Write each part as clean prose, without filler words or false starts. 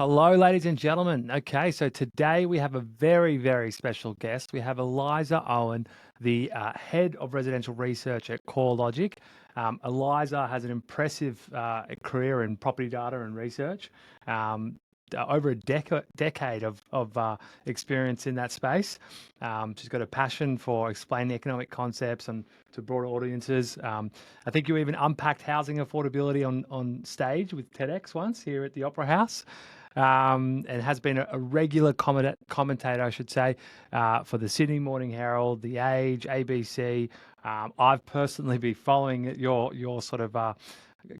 Hello, ladies and gentlemen. Okay, so today we have a very, very special guest. We have Eliza Owen, the head of residential research at CoreLogic. Eliza has an impressive career in property data and research. Over a decade of experience in that space. She's got a passion for explaining economic concepts and to broader audiences. I think you even unpacked housing affordability on stage with TEDx once here at the Opera House. And has been a regular commentator, I should say, for the Sydney Morning Herald, The Age, ABC. I've personally been following your sort of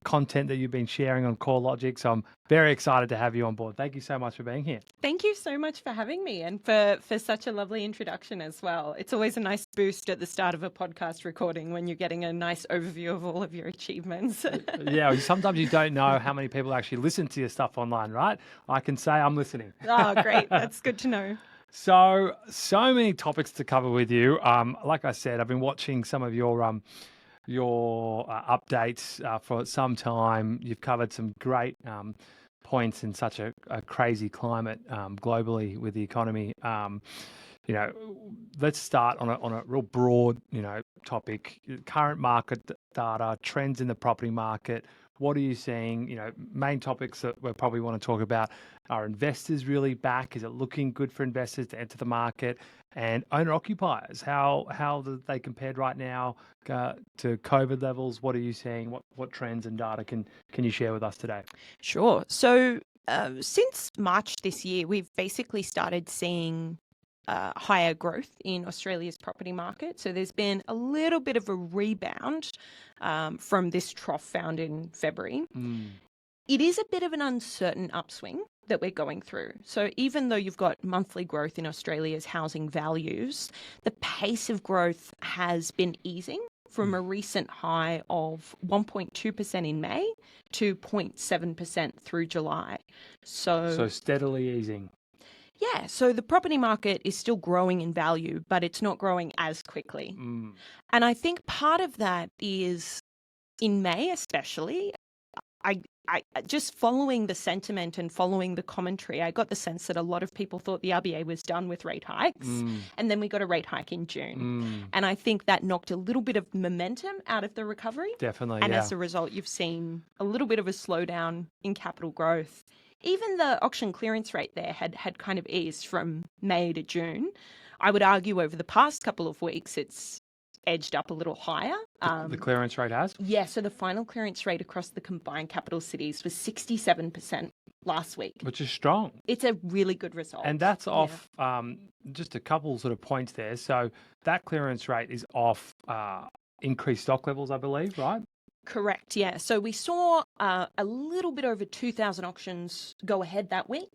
content that you've been sharing on CoreLogic, so I'm very excited to have you on board. Thank you so much for being here. Thank you so much for having me and for such a lovely introduction as well. It's always a nice boost at the start of a podcast recording when you're getting a nice overview of all of your achievements. Yeah, sometimes you don't know how many people actually listen to your stuff online, right? I can say I'm listening. Oh, great. That's good to know. So many topics to cover with you. Like I said, I've been watching some of your updates for some time. You've covered some great points in such a crazy climate globally with the economy. Let's start on a real broad, topic. Current market data, trends in the property market. What are you seeing? Main topics that we probably want to talk about are investors really back? Is it looking good for investors to enter the market? And owner occupiers, how do they compared right now to COVID levels? What are you seeing? What trends and data can you share with us today? Sure. So since March this year, we've basically started seeing higher growth in Australia's property market. So there's been a little bit of a rebound from this trough found in February. It is a bit of an uncertain upswing that we're going through. So even though you've got monthly growth in Australia's housing values, the pace of growth has been easing from a recent high of 1.2% in May to 0.7% through July. So steadily easing. Yeah, so the property market is still growing in value, but it's not growing as quickly. And I think part of that is in May, especially, I just following the sentiment and following the commentary, I got the sense that a lot of people thought the RBA was done with rate hikes. And then we got a rate hike in June. And I think that knocked a little bit of momentum out of the recovery. Definitely, and as a result, you've seen a little bit of a slowdown in capital growth. Even the auction clearance rate there had kind of eased from May to June. I would argue over the past couple of weeks, it's edged up a little higher. The clearance rate has? Yeah, so the final clearance rate across the combined capital cities was 67% last week. Which is strong. It's a really good result. And that's off just a couple sort of points there. So that clearance rate is off increased stock levels, I believe, right? Correct, yeah. So we saw a little bit over 2,000 auctions go ahead that week,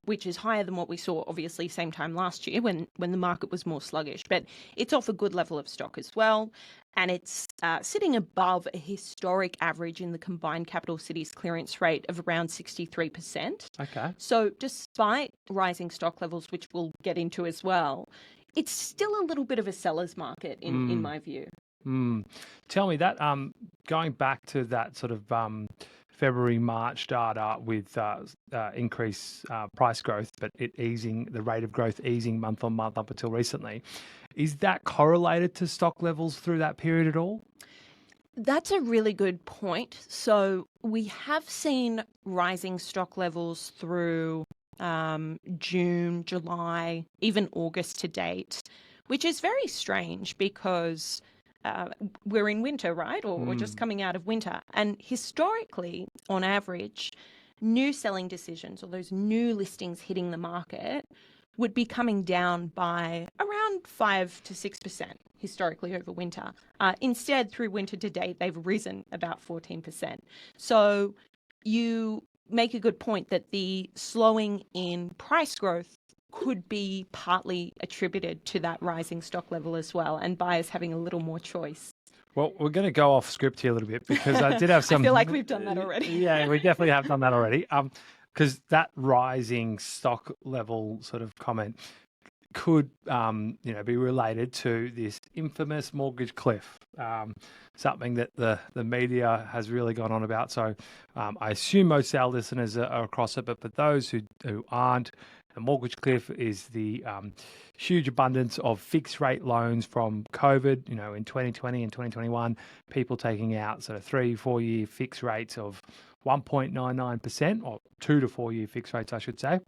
which is higher than what we saw, obviously, same time last year when the market was more sluggish. But it's off a good level of stock as well. And it's sitting above a historic average in the combined capital cities clearance rate of around 63%. Okay. So despite rising stock levels, which we'll get into as well, it's still a little bit of a seller's market in my view. Tell me that going back to that sort of February, March data with increased price growth, but the rate of growth easing month on month up until recently, is that correlated to stock levels through that period at all? That's a really good point. So we have seen rising stock levels through June, July, even August to date, which is very strange because we're in winter, right? Or just coming out of winter. And historically, on average, new selling decisions or those new listings hitting the market would be coming down by around 5 to 6% historically over winter. Instead, through winter to date, they've risen about 14%. So you make a good point that the slowing in price growth could be partly attributed to that rising stock level as well, and buyers having a little more choice. Well, we're going to go off script here a little bit because I did have some... I feel like we've done that already. Yeah, we definitely have done that already. Because that rising stock level sort of comment could, be related to this infamous mortgage cliff, something that the media has really gone on about. So I assume most of our listeners are across it, but for those who aren't, the mortgage cliff is the huge abundance of fixed rate loans from COVID. In 2020 and 2021, people taking out sort of 3-4 year fixed rates of 1.99%, or 2 to 4 year fixed rates, I should say.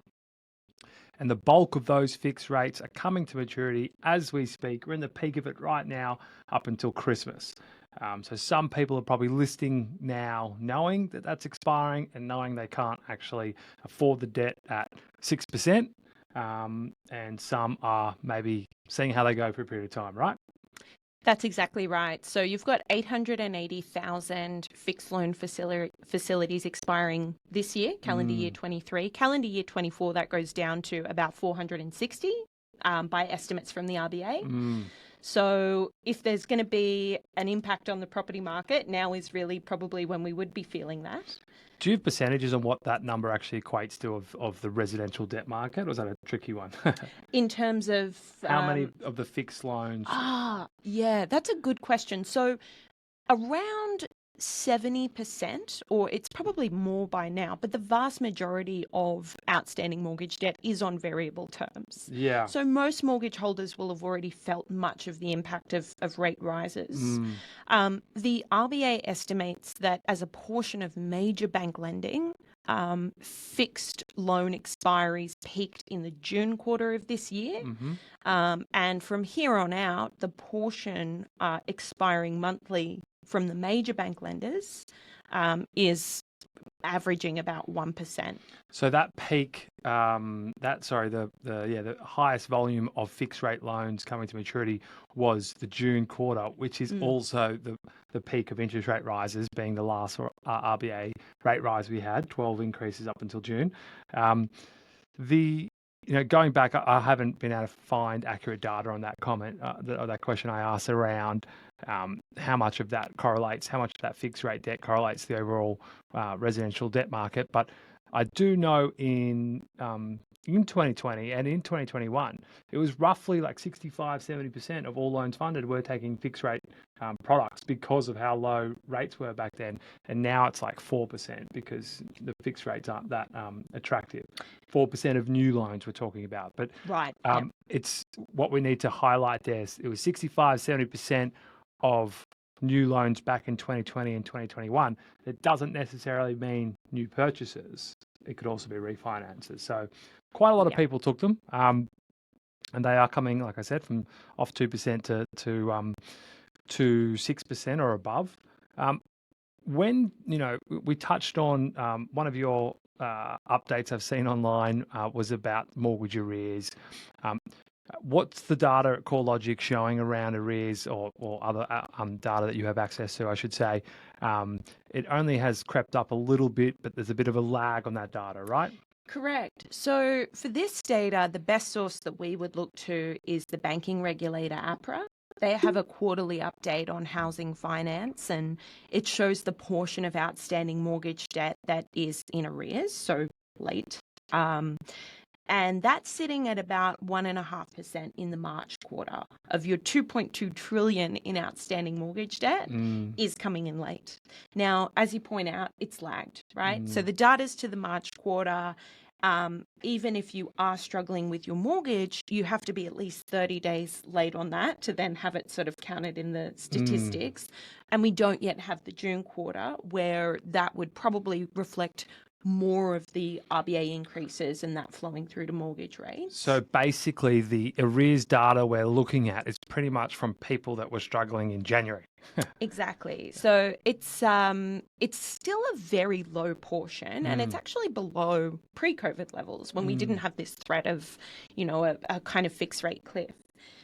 And the bulk of those fixed rates are coming to maturity as we speak. We're in the peak of it right now up until Christmas. So some people are probably listing now knowing that that's expiring and knowing they can't actually afford the debt at 6%. And some are maybe seeing how they go for a period of time, right? That's exactly right. So you've got 880,000 fixed loan facilities expiring this year, calendar year 23. Calendar year 24, that goes down to about 460 by estimates from the RBA. So if there's going to be an impact on the property market, now is really probably when we would be feeling that. Do you have percentages on what that number actually equates to of the residential debt market, or is that a tricky one? In terms of... How many of the fixed loans? Yeah, that's a good question. So around 70%, or it's probably more by now, but the vast majority of outstanding mortgage debt is on variable terms. Yeah. So most mortgage holders will have already felt much of the impact of rate rises. The RBA estimates that as a portion of major bank lending, fixed loan expiries peaked in the June quarter of this year. And from here on out, the portion expiring monthly from the major bank lenders is averaging about 1%. So that peak, the highest volume of fixed rate loans coming to maturity was the June quarter, which is also the peak of interest rate rises, being the last RBA rate rise we had, 12 increases up until June. Going back, I haven't been able to find accurate data on that comment, or that question I asked around how much of that correlates, how much of that fixed rate debt correlates to the overall residential debt market. But I do know in 2020 and in 2021, it was roughly like 65-70% of all loans funded were taking fixed rate products because of how low rates were back then. And now it's like 4% because the fixed rates aren't that attractive. 4% of new loans we're talking about. But right. It's what we need to highlight there. It was 65-70% of new loans back in 2020 and 2021. It doesn't necessarily mean new purchases. It could also be refinances. So quite a lot of people took them. And they are coming, like I said, from off 2% to 6% or above. When, we touched on one of your updates I've seen online was about mortgage arrears. What's the data at CoreLogic showing around arrears or other data that you have access to, I should say? It only has crept up a little bit, but there's a bit of a lag on that data, right? Correct. So for this data, the best source that we would look to is the banking regulator, APRA. They have a quarterly update on housing finance, and it shows the portion of outstanding mortgage debt that is in arrears, so late. And that's sitting at about 1.5% in the March quarter of your 2.2 trillion in outstanding mortgage debt is coming in late. Now, as you point out, it's lagged, right? So the data's to the March quarter. Even if you are struggling with your mortgage, you have to be at least 30 days late on that to then have it sort of counted in the statistics. And we don't yet have the June quarter where that would probably reflect more of the RBA increases and that flowing through to mortgage rates. So basically the arrears data we're looking at is pretty much from people that were struggling in January. Exactly. So it's still a very low portion, and it's actually below pre-COVID levels when we didn't have this threat of, a kind of fixed rate cliff.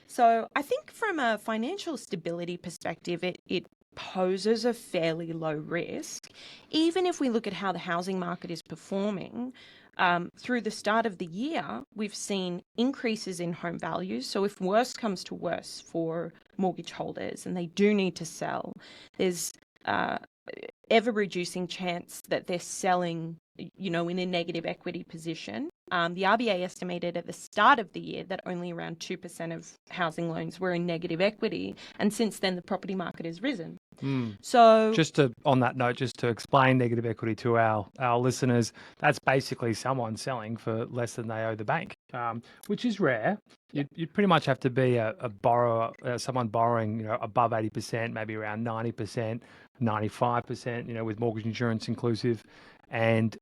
So I think from a financial stability perspective, it poses a fairly low risk. Even if we look at how the housing market is performing, through the start of the year, we've seen increases in home values. So if worse comes to worse for mortgage holders and they do need to sell, there's ever-reducing chance that they're selling, in a negative equity position. The RBA estimated at the start of the year that only around 2% of housing loans were in negative equity, and since then the property market has risen. So on that note, just to explain negative equity to our listeners, that's basically someone selling for less than they owe the bank, which is rare. You'd pretty much have to be a borrower, someone borrowing, above 80%, maybe around 90%, 95%, with mortgage insurance inclusive, and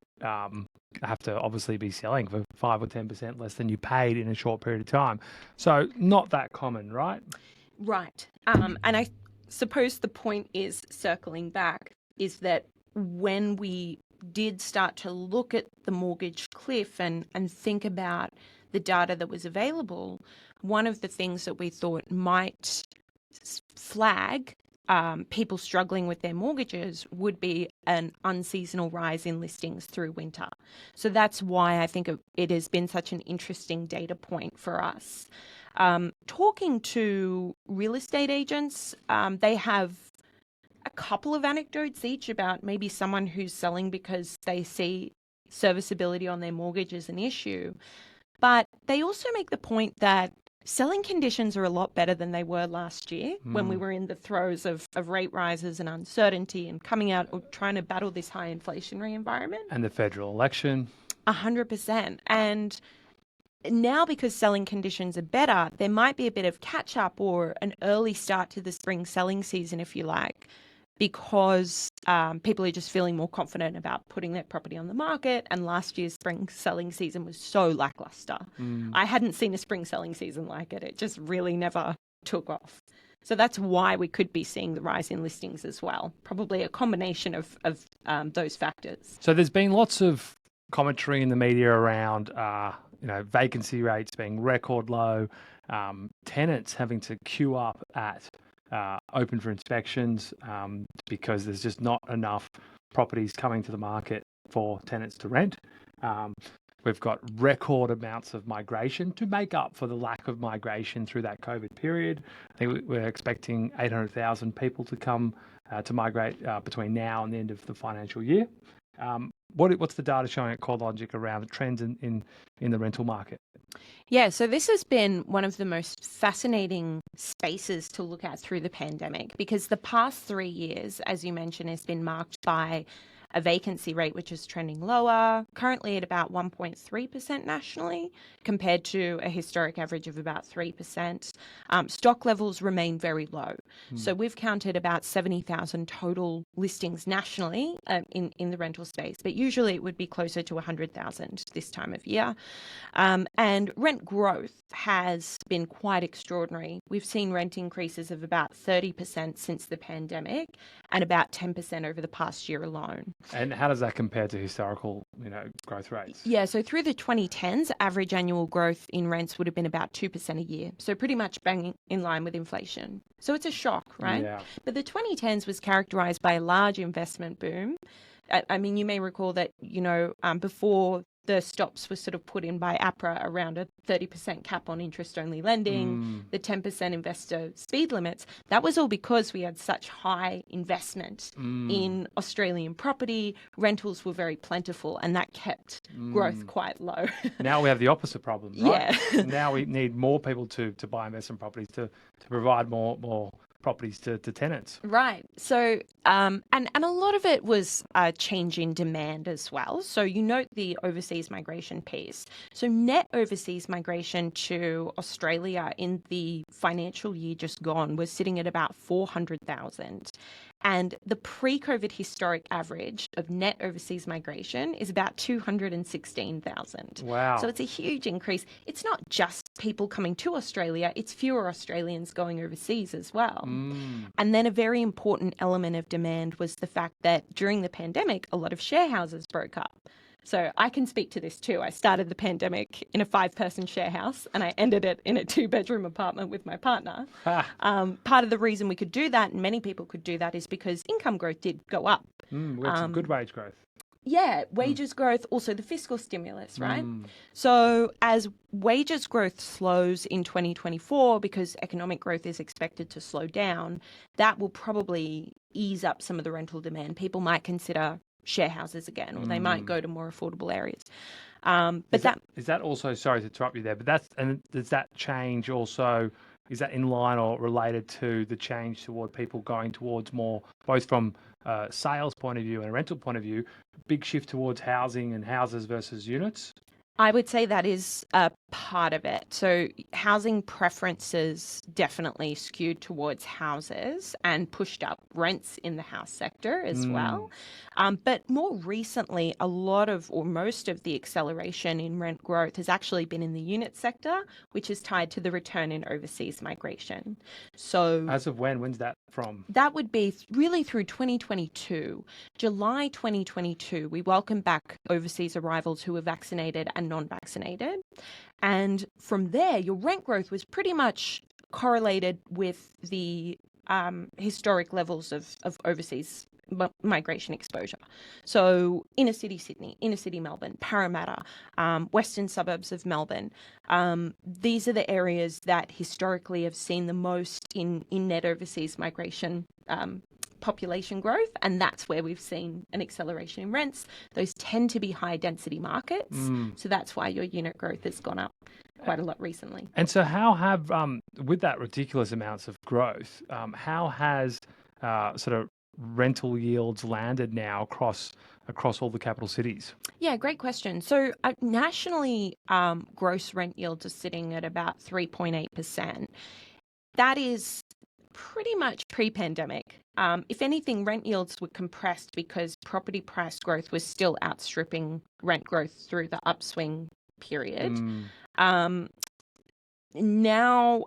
have to obviously be selling for 5 or 10% less than you paid in a short period of time. So not that common, right? Right. And I suppose the point is, circling back, is that when we did start to look at the mortgage cliff and think about the data that was available, one of the things that we thought might flag people struggling with their mortgages would be an unseasonal rise in listings through winter. So that's why I think it has been such an interesting data point for us. Talking to real estate agents, they have a couple of anecdotes each about maybe someone who's selling because they see serviceability on their mortgage as an issue. But they also make the point that selling conditions are a lot better than they were last year when we were in the throes of rate rises and uncertainty and coming out or trying to battle this high inflationary environment. And the federal election. 100%. And now, because selling conditions are better, there might be a bit of catch up or an early start to the spring selling season, if you like, because people are just feeling more confident about putting their property on the market. And last year's spring selling season was so lackluster. I hadn't seen a spring selling season like it. It just really never took off. So that's why we could be seeing the rise in listings as well. Probably a combination of those factors. So there's been lots of commentary in the media around vacancy rates being record low, tenants having to queue up at open for inspections because there's just not enough properties coming to the market for tenants to rent. We've got record amounts of migration to make up for the lack of migration through that COVID period. I think we're expecting 800,000 people to come to migrate between now and the end of the financial year. What's the data showing at CoreLogic around the trends in the rental market? Yeah, so this has been one of the most fascinating spaces to look at through the pandemic, because the past 3 years, as you mentioned, has been marked by a vacancy rate which is trending lower, currently at about 1.3% nationally, compared to a historic average of about 3%. Stock levels remain very low. So we've counted about 70,000 total listings nationally in the rental space, but usually it would be closer to 100,000 this time of year. And rent growth has been quite extraordinary. We've seen rent increases of about 30% since the pandemic and about 10% over the past year alone. And how does that compare to historical, growth rates? Yeah, so through the 2010s, average annual growth in rents would have been about 2% a year. So pretty much bang in line with inflation. So it's a shock, right? Yeah. But the 2010s was characterized by a large investment boom. I mean, you may recall that, before the stops were sort of put in by APRA around a 30% cap on interest-only lending, the 10% investor speed limits. That was all because we had such high investment in Australian property. Rentals were very plentiful, and that kept growth quite low. Now we have the opposite problem, right? Yeah. Now we need more people to buy investment properties to provide more properties to tenants. Right. So, and a lot of it was a change in demand as well. So you note the overseas migration piece. So net overseas migration to Australia in the financial year just gone was sitting at about 400,000. And the pre-COVID historic average of net overseas migration is about 216,000. Wow. So it's a huge increase. It's not just people coming to Australia, it's fewer Australians going overseas as well. And then a very important element of demand was the fact that during the pandemic, a lot of share houses broke up. So I can speak to this too. I started the pandemic in a 5-person share house and I ended it in a 2-bedroom apartment with my partner. Part of the reason we could do that, and many people could do that, is because income growth did go up. We had some good wage growth. Yeah, wages growth, also the fiscal stimulus, right? So as wages growth slows in 2024, because economic growth is expected to slow down, that will probably ease up some of the rental demand, people might consider share houses again, or they might go to more affordable areas. But is that also, sorry to interrupt you there, but does that change also, is that in line or related to the change toward people going towards more, both from a sales point of view and a rental point of view, big shift towards housing and houses versus units? I would say that is a part of it. So housing preferences definitely skewed towards houses and pushed up rents in the house sector as well. But more recently, a lot of or most of the acceleration in rent growth has actually been in the unit sector, which is tied to the return in overseas migration. So As of when? When's that from? that would be really through 2022. July 2022, we welcomed back overseas arrivals who were vaccinated and non-vaccinated. And from there, your rent growth was pretty much correlated with the historic levels of overseas migration exposure. So inner city Sydney, inner city Melbourne, Parramatta, western suburbs of Melbourne. These are the areas that historically have seen the most in net overseas migration population growth, and that's where we've seen an acceleration in rents. Those tend to be high density markets, so that's why your unit growth has gone up quite a lot recently. And so how have, with that ridiculous amounts of growth, how has sort of rental yields landed now across all the capital cities? Yeah, great question. So nationally, gross rent yields are sitting at about 3.8%. That is pretty much pre-pandemic. If anything, rent yields were compressed because property price growth was still outstripping rent growth through the upswing period. Now,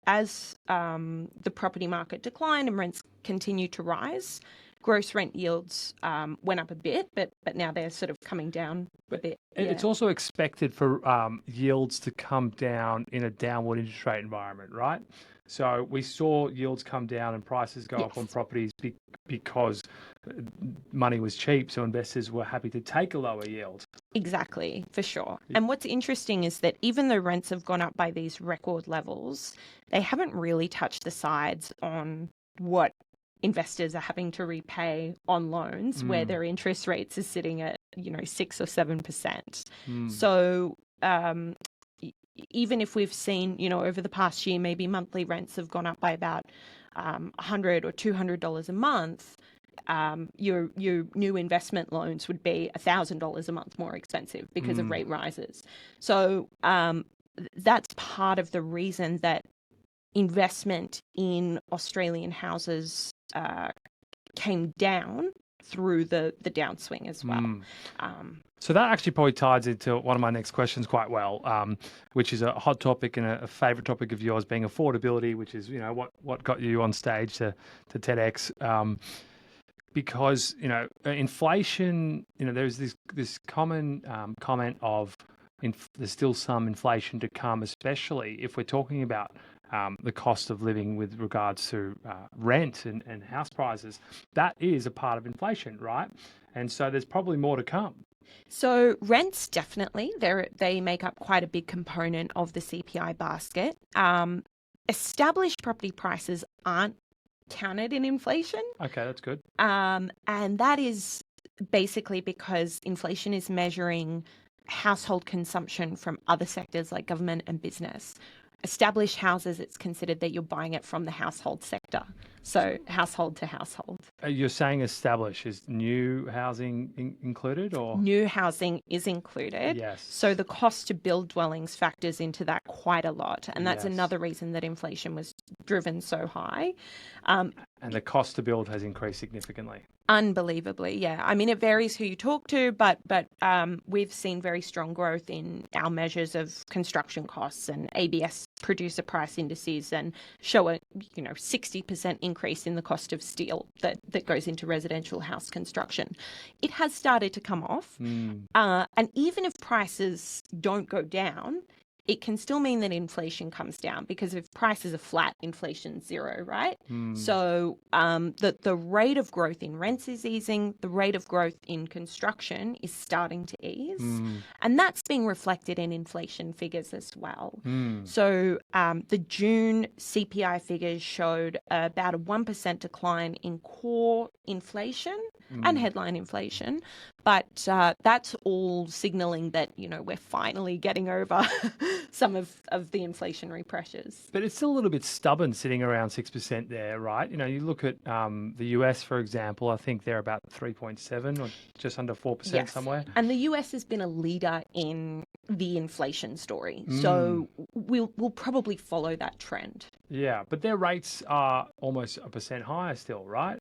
as the property market declined and rents continue to rise, gross rent yields went up a bit, but now they're sort of coming down a bit. It's also expected for yields to come down in a downward interest rate environment, right? So we saw yields come down and prices go up on properties because money was cheap, so investors were happy to take a lower yield. Exactly, for sure. And what's interesting is that even though rents have gone up by these record levels, they haven't really touched the sides on what investors are having to repay on loans where their interest rates are sitting at 6 or 7%. So even if we've seen over the past year maybe monthly rents have gone up by about $100 or $200 a month, your new investment loans would be $1,000 a month more expensive because of rate rises. So that's part of the reason that investment in Australian houses came down through the downswing as well. So that actually probably ties into one of my next questions quite well, which is a hot topic and a favourite topic of yours, being affordability, which is what got you on stage to TEDx. Because inflation, there's this common comment of there's still some inflation to come, especially if we're talking about the cost of living with regards to rent and house prices. That is a part of inflation, right? And so there's probably more to come. So rents, definitely, they make up quite a big component of the CPI basket. Established property prices aren't counted in inflation. Okay, that's good. And that is basically because inflation is measuring household consumption from other sectors like government and business. Established houses, it's considered that you're buying it from the household sector. So household to household. You're saying established, is new housing included or? New housing is included. Yes. So the cost to build dwellings factors into that quite a lot. And that's another reason that inflation was driven so high. And the cost to build has increased significantly. Unbelievably, yeah. I mean, it varies who you talk to, but we've seen very strong growth in our measures of construction costs, and ABS producer price indices and show a 60% increase in the cost of steel that goes into residential house construction. It has started to come off, and even if prices don't go down, it can still mean that inflation comes down, because if prices are flat, inflation's zero, right? So the rate of growth in rents is easing, the rate of growth in construction is starting to ease, and that's being reflected in inflation figures as well. So the June CPI figures showed about a 1% decline in core inflation and headline inflation. But that's all signaling that, we're finally getting over some of the inflationary pressures. But it's still a little bit stubborn sitting around 6% there, right? You look at the US, for example, I think they're about 3.7 or just under 4% somewhere. And the US has been a leader in the inflation story. So we'll probably follow that trend. Yeah, but their rates are almost 1% higher still, right?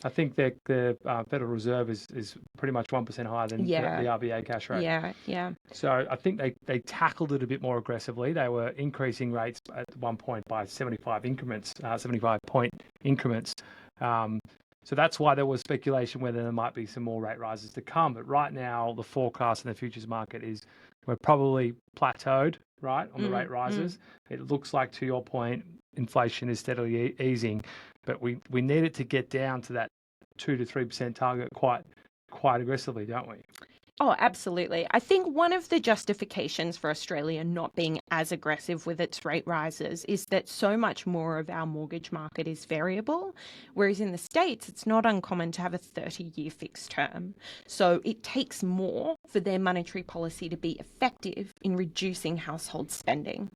I think the Federal Reserve is pretty much 1% higher than the RBA cash rate. Yeah. So I think they tackled it a bit more aggressively. They were increasing rates at one point by 75 increments, 75-point increments. So that's why there was speculation whether there might be some more rate rises to come. But right now, the forecast in the futures market is we're probably plateaued, right, on the rate rises. It looks like, to your point, inflation is steadily easing, but we need it to get down to that 2 to 3% target quite aggressively, don't we? Oh, absolutely. I think one of the justifications for Australia not being as aggressive with its rate rises is that so much more of our mortgage market is variable, whereas in the States, it's not uncommon to have a 30-year fixed term. So it takes more for their monetary policy to be effective in reducing household spending.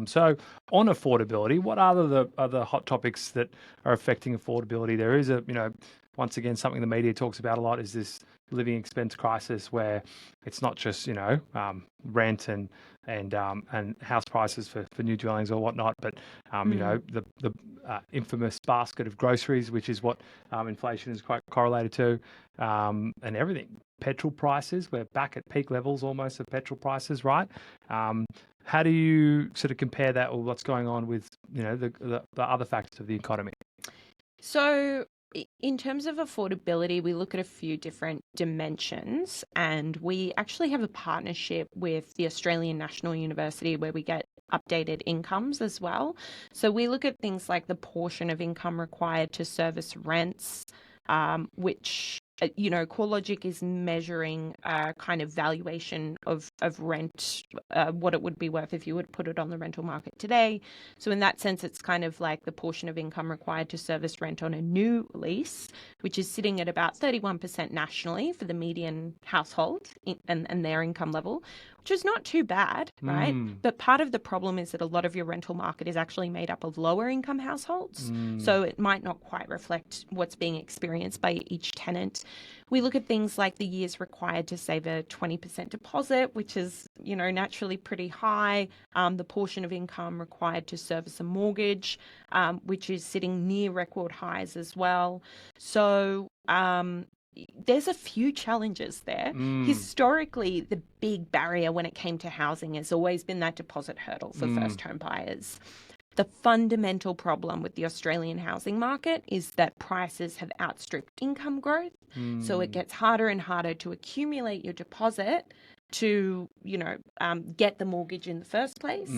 So on affordability, what are the other hot topics that are affecting affordability? There is once again, something the media talks about a lot is this living expense crisis, where it's not just rent and house prices for new dwellings or whatnot, but the infamous basket of groceries, which is what inflation is quite correlated to, and everything. Petrol prices, we're back at peak levels almost of petrol prices, right? How do you sort of compare that with what's going on with the other factors of the economy? So in terms of affordability, we look at a few different dimensions, and we actually have a partnership with the Australian National University where we get updated incomes as well. So we look at things like the portion of income required to service rents, which CoreLogic is measuring kind of valuation of rent, what it would be worth if you would put it on the rental market today. So in that sense, it's kind of like the portion of income required to service rent on a new lease, which is sitting at about 31% nationally for the median household and their income level, which is not too bad, right? But part of the problem is that a lot of your rental market is actually made up of lower income households. So it might not quite reflect what's being experienced by each tenant. We look at things like the years required to save a 20% deposit, which is, naturally pretty high. The portion of income required to service a mortgage, which is sitting near record highs as well. So there's a few challenges there. Historically, the big barrier when it came to housing has always been that deposit hurdle for first home buyers. The fundamental problem with the Australian housing market is that prices have outstripped income growth. So it gets harder and harder to accumulate your deposit to, get the mortgage in the first place.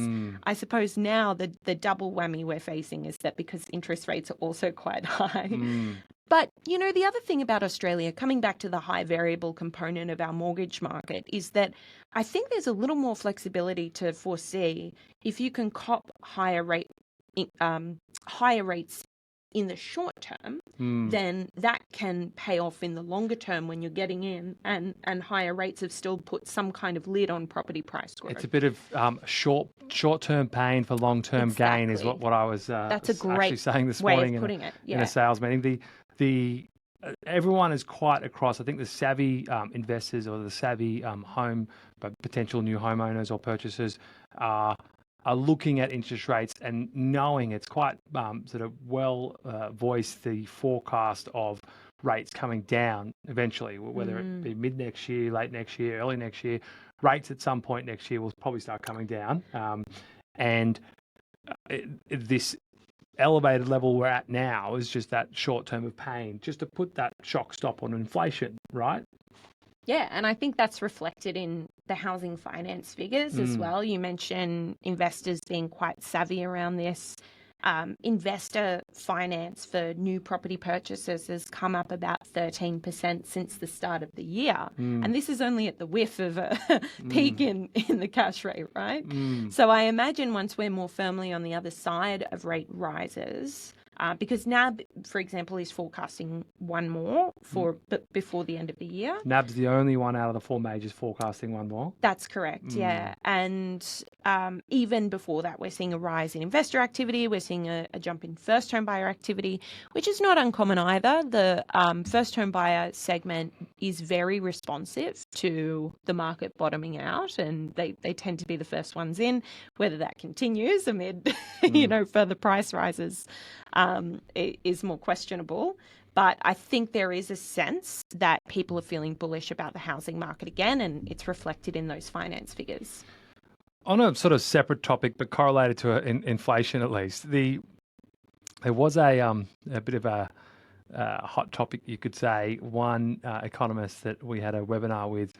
I suppose now the double whammy we're facing is that because interest rates are also quite high. But, the other thing about Australia, coming back to the high variable component of our mortgage market, is that I think there's a little more flexibility to foresee if you can cop higher rates in the short term, then that can pay off in the longer term when you're getting in, and higher rates have still put some kind of lid on property price growth. It's a bit of short-term pain for long-term gain is what I was That's a great actually saying this way morning of putting it. in a sales meeting. Everyone is quite across. I think the savvy investors or the savvy potential new homeowners or purchasers are looking at interest rates and knowing it's quite sort of voiced the forecast of rates coming down eventually, whether it be mid next year, late next year, early next year. Rates at some point next year will probably start coming down, this elevated level we're at now is just that short term of pain, just to put that shock stop on inflation, right? Yeah, and I think that's reflected in the housing finance figures as well. You mentioned investors being quite savvy around this. Investor finance for new property purchases has come up about 13% since the start of the year. And this is only at the whiff of a peak in the cash rate, right? So I imagine once we're more firmly on the other side of rate rises, because NAB, for example, is forecasting one more before the end of the year. NAB's the only one out of the four majors forecasting one more. That's correct, yeah. And even before that, we're seeing a rise in investor activity. We're seeing a jump in first home buyer activity, which is not uncommon either. The first home buyer segment is very responsive to the market bottoming out, and they tend to be the first ones in. Whether that continues amid, further price rises is more questionable. But I think there is a sense that people are feeling bullish about the housing market again, and it's reflected in those finance figures. On a sort of separate topic, but correlated to inflation at least, there was a bit of a hot topic, you could say. One economist that we had a webinar with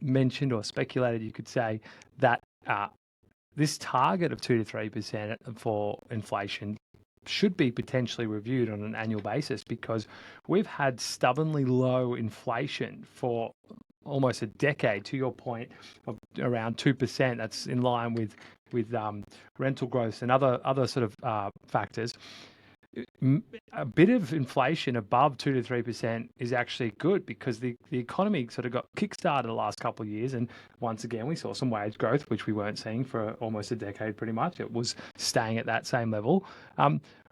mentioned or speculated, you could say, that this target of 2 to 3% for inflation should be potentially reviewed on an annual basis, because we've had stubbornly low inflation for almost a decade, to your point, of around 2%. That's in line with rental growth and other sort of factors. A bit of inflation above 2 to 3% is actually good, because the economy sort of got kickstarted the last couple of years, and once again we saw some wage growth, which we weren't seeing for almost a decade. Pretty much, it was staying at that same level.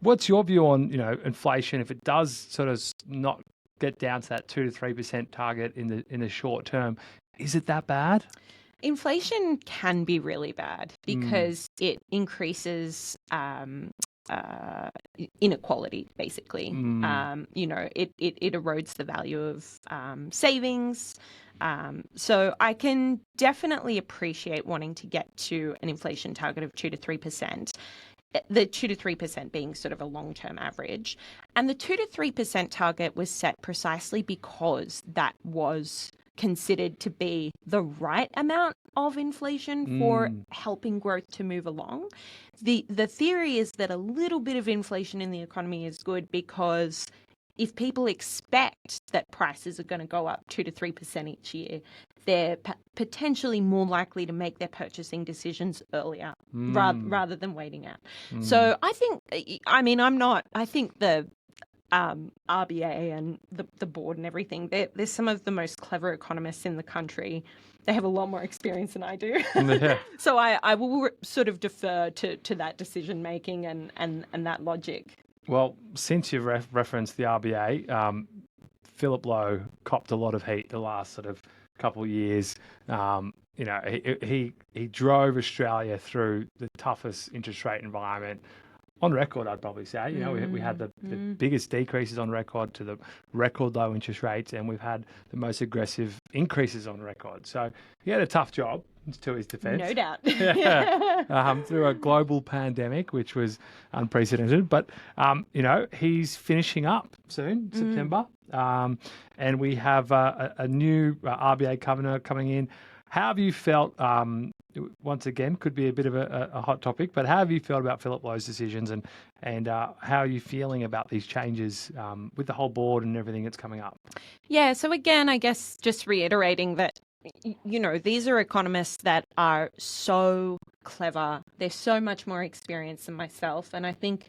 What's your view on inflation if it does sort of not get down to that 2 to 3% target in the short term? Is it that bad? Inflation can be really bad because it increases inequality, basically. It erodes the value of savings. So I can definitely appreciate wanting to get to an inflation target of 2 to 3%. The 2 to 3% being sort of a long-term average. And the 2 to 3% target was set precisely because that was considered to be the right amount of inflation for helping growth to move along. The theory is that a little bit of inflation in the economy is good, because if people expect that prices are going to go up 2 to 3% each year, they're potentially more likely to make their purchasing decisions earlier rather than waiting out. So I think the RBA and the board and everything, they're some of the most clever economists in the country. They have a lot more experience than I do. Yeah. So I will sort of defer to that decision making and that logic. Well, since you've referenced the RBA, Philip Lowe copped a lot of heat the last sort of couple of years. He drove Australia through the toughest interest rate environment on record, I'd probably say. We had the biggest decreases on record to the record low interest rates, and we've had the most aggressive increases on record. So he had a tough job, to his defense. No doubt. Through a global pandemic, which was unprecedented. But, he's finishing up soon, September. And we have a new RBA governor coming in. How have you felt, once again, could be a bit of a hot topic, but how have you felt about Philip Lowe's decisions, and how are you feeling about these changes with the whole board and everything that's coming up? Yeah, so again, I guess just reiterating that, these are economists that are so clever. They're so much more experienced than myself. And I think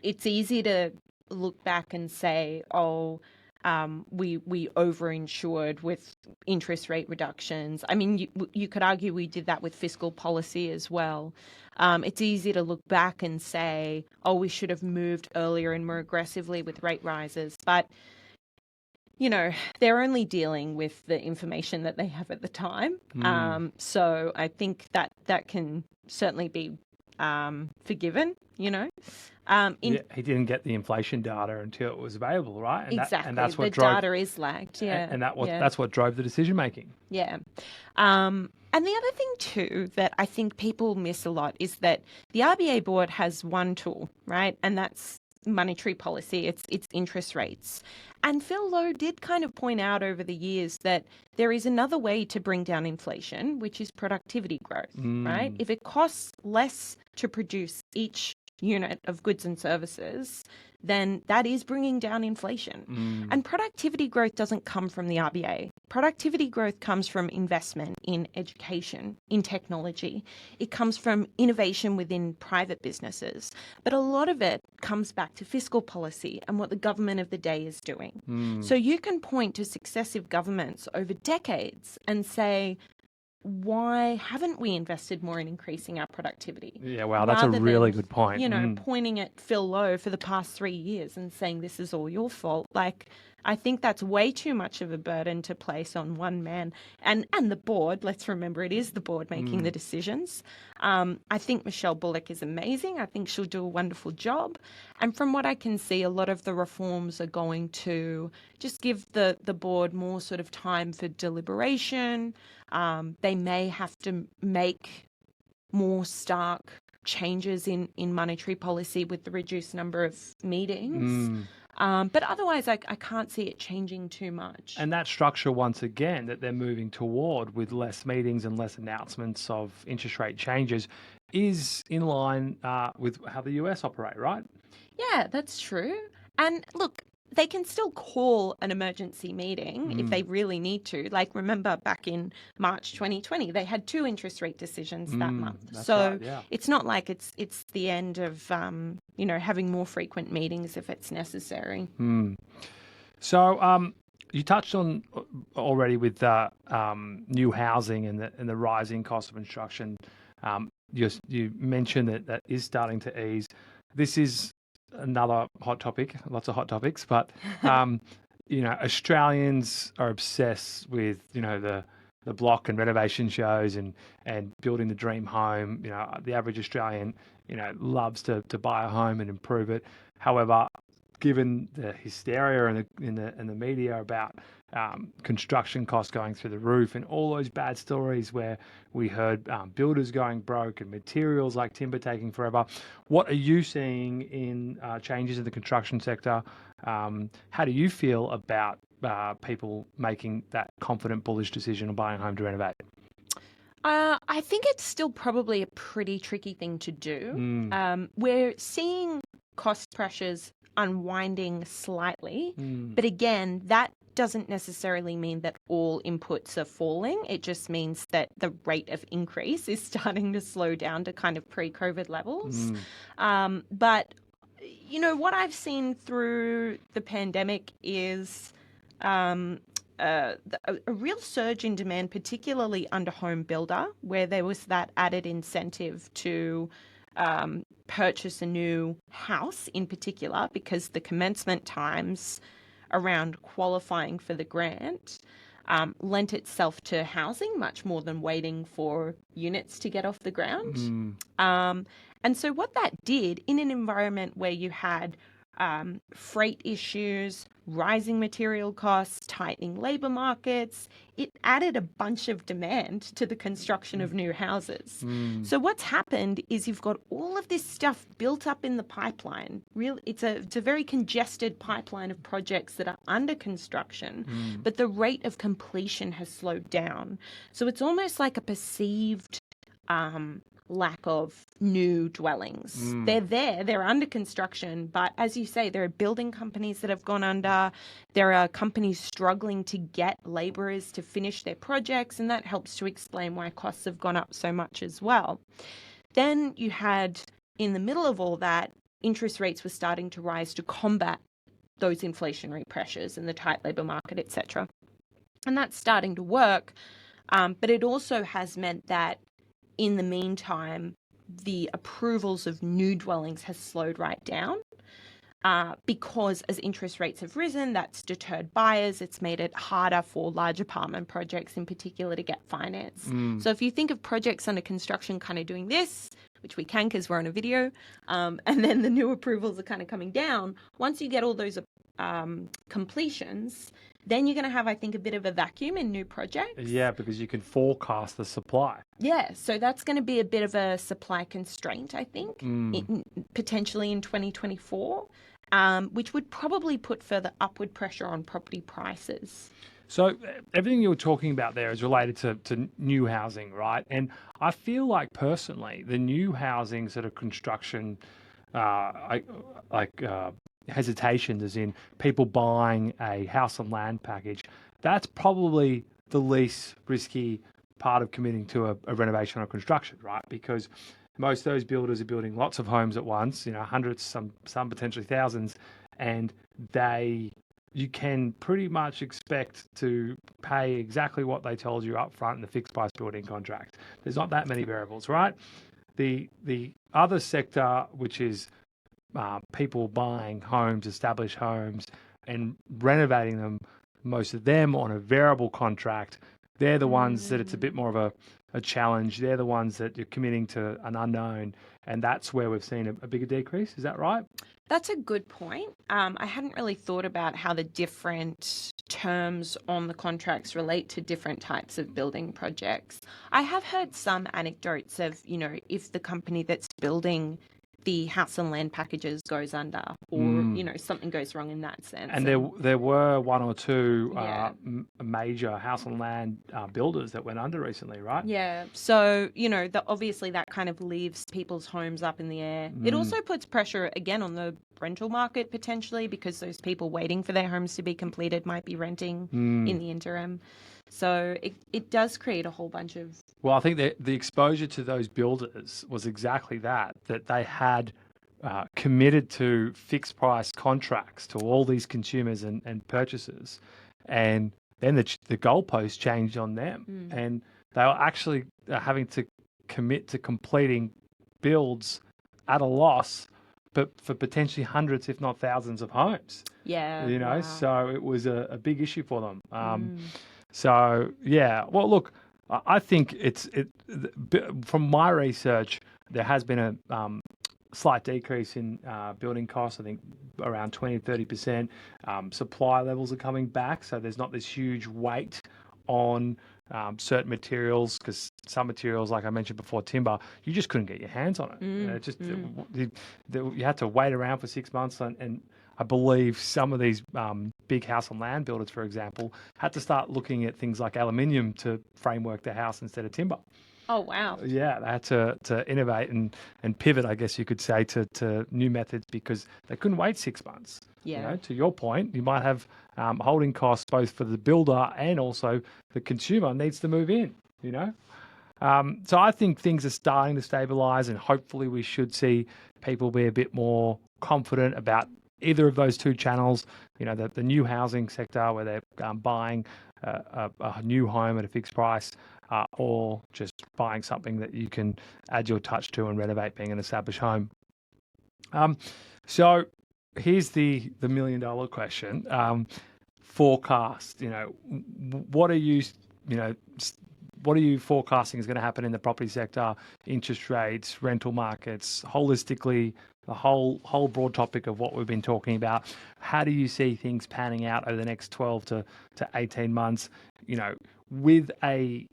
it's easy to look back and say, we overinsured with interest rate reductions. I mean, you could argue we did that with fiscal policy as well. It's easy to look back and say, we should have moved earlier and more aggressively with rate rises. But, they're only dealing with the information that they have at the time. So I think that can certainly be forgiven, He didn't get the inflation data until it was available, right? And exactly. And that's what data is lagged, yeah. And that's what drove the decision making. Yeah. And the other thing too that I think people miss a lot is that the RBA board has one tool, right? And that's monetary policy, it's interest rates. And Phil Lowe did kind of point out over the years that there is another way to bring down inflation, which is productivity growth, right? If it costs less to produce each unit of goods and services, then that is bringing down inflation. And productivity growth doesn't come from the RBA. Productivity growth comes from investment in education, in technology. It comes from innovation within private businesses. But a lot of it comes back to fiscal policy and what the government of the day is doing. So you can point to successive governments over decades and say, why haven't we invested more in increasing our productivity? Yeah, wow, that's a really good point. Pointing at Phil Lowe for the past 3 years and saying this is all your fault. Like, I think that's way too much of a burden to place on one man and the board. Let's remember, it is the board making the decisions. I think Michelle Bullock is amazing. I think she'll do a wonderful job. And from what I can see, a lot of the reforms are going to just give the board more sort of time for deliberation. They may have to make more stark changes in monetary policy with the reduced number of meetings. But otherwise, I can't see it changing too much. And that structure, once again, that they're moving toward with less meetings and less announcements of interest rate changes is in line with how the US operate, right? Yeah, that's true. And look, they can still call an emergency meeting if they really need to. Like, remember back in March 2020, they had 2 interest rate decisions that month. So right, yeah. It's not like it's the end of, having more frequent meetings if it's necessary. So you touched on already with new housing and the rising cost of construction. You mentioned that is starting to ease. This is another hot topic, lots of hot topics, but Australians are obsessed with the block and renovation shows and building the dream home. The average Australian loves to buy a home and improve it. However, given the hysteria in the media about construction costs going through the roof and all those bad stories where we heard builders going broke and materials like timber taking forever, what are you seeing in changes in the construction sector? How do you feel about people making that confident, bullish decision on buying a home to renovate? I think it's still probably a pretty tricky thing to do. We're seeing cost pressures unwinding slightly, but again, that doesn't necessarily mean that all inputs are falling. It just means that the rate of increase is starting to slow down to kind of pre-COVID levels. But what I've seen through the pandemic is a real surge in demand, particularly under home builder, where there was that added incentive to purchase a new house in particular, because the commencement times around qualifying for the grant lent itself to housing much more than waiting for units to get off the ground. And so what that did in an environment where you had freight issues, rising material costs, tightening labour markets, it added a bunch of demand to the construction of new houses. So what's happened is you've got all of this stuff built up in the pipeline. It's a very congested pipeline of projects that are under construction, but the rate of completion has slowed down. So it's almost like a perceived lack of new dwellings. They're under construction, but as you say, there are building companies that have gone under. There are companies struggling to get labourers to finish their projects, and that helps to explain why costs have gone up so much as well. Then you had, in the middle of all that, interest rates were starting to rise to combat those inflationary pressures and the tight labour market, etc. And that's starting to work, but it also has meant that in the meantime, the approvals of new dwellings has slowed right down because as interest rates have risen, that's deterred buyers. It's made it harder for large apartment projects in particular to get finance. So if you think of projects under construction kind of doing this, which we can because we're on a video, and then the new approvals are kind of coming down, once you get all those completions, then you're going to have, I think, a bit of a vacuum in new projects. Yeah, because you can forecast the supply. Yeah, so that's going to be a bit of a supply constraint, I think, potentially in 2024, which would probably put further upward pressure on property prices. So everything you were talking about there is related to new housing, right? And I feel like personally, the new housing sort of construction, hesitations, as in people buying a house and land package, that's probably the least risky part of committing to a renovation or construction, right? Because most of those builders are building lots of homes at once, hundreds, some potentially thousands, and you can pretty much expect to pay exactly what they told you up front in the fixed price building contract. There's not that many variables, right? The other sector, which is people buying homes, established homes, and renovating them, most of them on a variable contract, they're the ones that it's a bit more of a challenge. They're the ones that you're committing to an unknown, and that's where we've seen a bigger decrease. Is that right? That's a good point. I hadn't really thought about how the different terms on the contracts relate to different types of building projects. I have heard some anecdotes of, if the company that's building the house and land packages goes under, or something goes wrong in that sense. And there were one or two Yeah. major house and land builders that went under recently, right? Yeah. So, obviously that kind of leaves people's homes up in the air. It also puts pressure again on the rental market potentially, because those people waiting for their homes to be completed might be renting in the interim. So it does create a whole bunch of... Well, I think that the exposure to those builders was exactly that they had committed to fixed price contracts to all these consumers and purchasers. And then the goalpost changed on them. And they were actually having to commit to completing builds at a loss, but for potentially hundreds, if not thousands of homes. Yeah. Wow. Wow. So it was a big issue for them. So, yeah, well, look, I think from my research, there has been a slight decrease in building costs, I think around 20 to 30%. Supply levels are coming back, so there's not this huge weight on certain materials, because some materials, like I mentioned before, timber, you just couldn't get your hands on it. You had to wait around for 6 months, and I believe some of these big house and land builders, for example, had to start looking at things like aluminium to framework their house instead of timber. Oh, wow. Yeah, they had to innovate and pivot, I guess you could say, to new methods, because they couldn't wait 6 months. Yeah. To your point, you might have holding costs both for the builder and also the consumer needs to move in, So I think things are starting to stabilize, and hopefully we should see people be a bit more confident about either of those two channels, the new housing sector where they're buying a new home at a fixed price, or just buying something that you can add your touch to and renovate, being an established home. So here's the $1 million question. Forecast, what are you, what are you forecasting is going to happen in the property sector, interest rates, rental markets, holistically, the whole broad topic of what we've been talking about? How do you see things panning out over the next 12 to 18 months, with a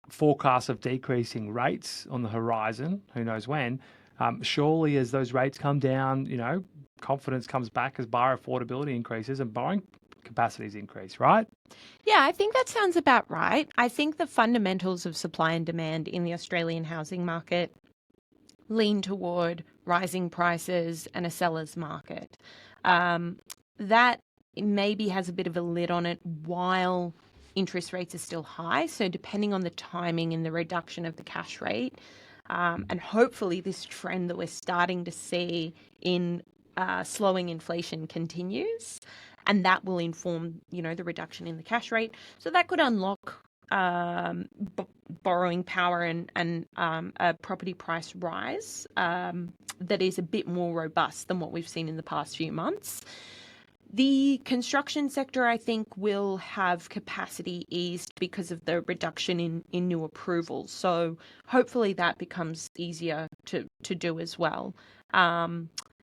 forecast of decreasing rates on the horizon, who knows when? Surely as those rates come down, confidence comes back as buyer affordability increases and borrowing capacities increase, right? Yeah, I think that sounds about right. I think the fundamentals of supply and demand in the Australian housing market lean toward rising prices and a seller's market. That maybe has a bit of a lid on it while interest rates are still high. So depending on the timing in the reduction of the cash rate, and hopefully this trend that we're starting to see in slowing inflation continues, and that will inform, the reduction in the cash rate. So that could unlock borrowing power and a property price rise that is a bit more robust than what we've seen in the past few months. The construction sector, I think, will have capacity eased because of the reduction in new approvals. So hopefully that becomes easier to do as well.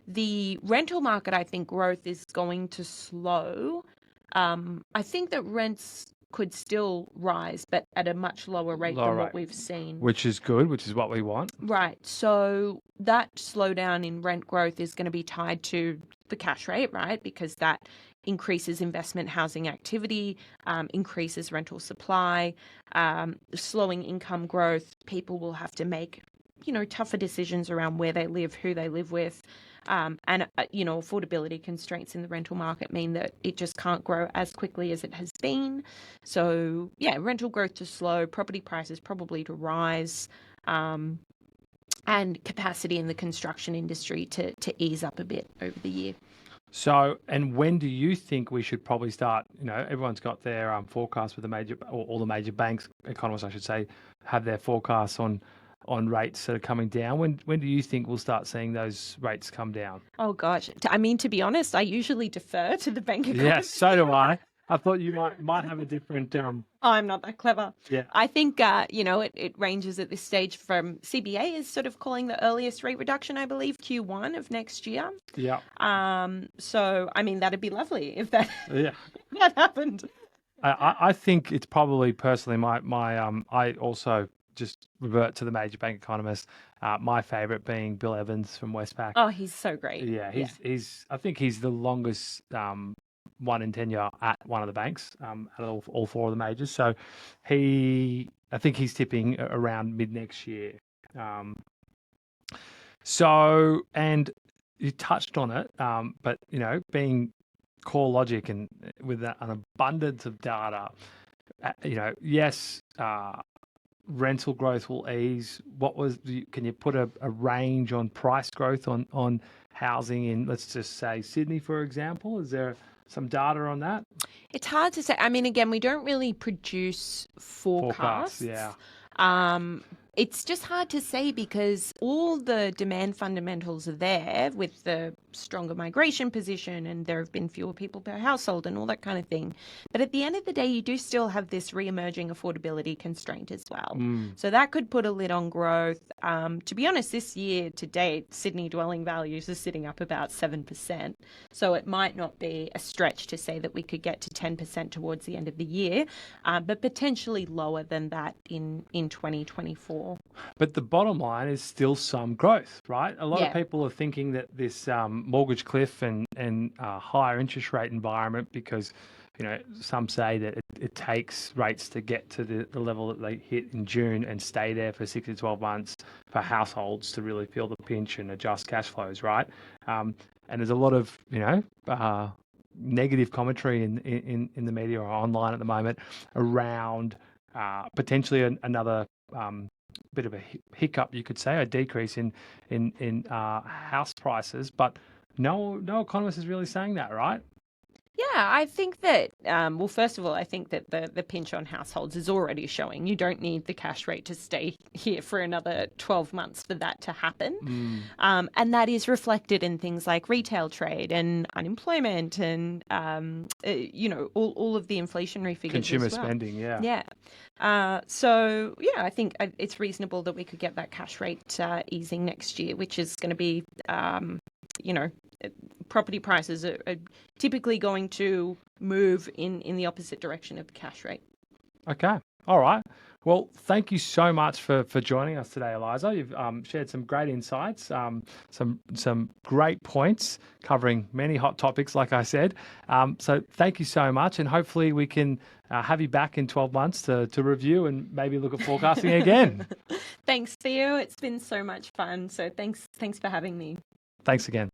The rental market, I think growth is going to slow. I think that rents could still rise, but at a much lower rate Lower than what rate, we've seen. which is good, which is what we want. Right. So that slowdown in rent growth is going to be tied to the cash rate, right? Because that increases investment housing activity, increases rental supply, slowing income growth. People will have to make, tougher decisions around where they live, who they live with. Affordability constraints in the rental market mean that it just can't grow as quickly as it has been. So, yeah, rental growth to slow, property prices probably to rise, and capacity in the construction industry to ease up a bit over the year. So, and when do you think we should probably start? Everyone's got their forecast with the major, or all the major banks, economists, I should say, have their forecasts on rates that are coming down. When do you think we'll start seeing those rates come down? Oh, gosh. To be honest, I usually defer to the bank economists. Yes, so do I. I thought you might have a different. I'm not that clever. Yeah. I think, it ranges at this stage from CBA is sort of calling the earliest rate reduction, I believe, Q1 of next year. Yeah. So, I mean, that'd be lovely if that, Yeah. that happened. I think it's probably personally my I also just revert to the major bank economists. My favourite being Bill Evans from Westpac. Oh, he's so great. Yeah, he's I think he's the longest one in tenure at one of the banks out of all four of the majors. So I think he's tipping around mid next year. So, and you touched on it, but being CoreLogic and with an abundance of data, yes, rental growth will ease. Can you put a range on price growth on housing in, let's just say, Sydney, for example? Is there some data on that? It's hard to say. I mean, again, we don't really produce forecasts. Yeah. It's just hard to say because all the demand fundamentals are there with the stronger migration position and there have been fewer people per household and all that kind of thing. But at the end of the day, you do still have this re-emerging affordability constraint as well. So that could put a lid on growth. To be honest, this year to date, Sydney dwelling values are sitting up about 7%. So it might not be a stretch to say that we could get to 10% towards the end of the year, but potentially lower than that in 2024. But the bottom line is still some growth, right? A lot of people are thinking that this mortgage cliff and higher interest rate environment, because some say that it takes rates to get to the level that they hit in June and stay there for 6 to 12 months for households to really feel the pinch and adjust cash flows, right? And there's a lot of negative commentary in the media or online at the moment around potentially another bit of a hiccup, you could say, a decrease in house prices, but no economist is really saying that, right? Yeah, I think that, first of all, I think that the pinch on households is already showing. You don't need the cash rate to stay here for another 12 months for that to happen. And that is reflected in things like retail trade and unemployment and, all of the inflationary figures. Consumer as well. spending, yeah. Yeah. I think it's reasonable that we could get that cash rate easing next year, which is going to be, property prices are typically going to move in the opposite direction of the cash rate. Okay. All right. Well, thank you so much for joining us today, Eliza. You've shared some great insights, some great points covering many hot topics, like I said. So thank you so much, and hopefully we can have you back in 12 months to review and maybe look at forecasting again. Thanks, Theo. It's been so much fun. So thanks for having me. Thanks again.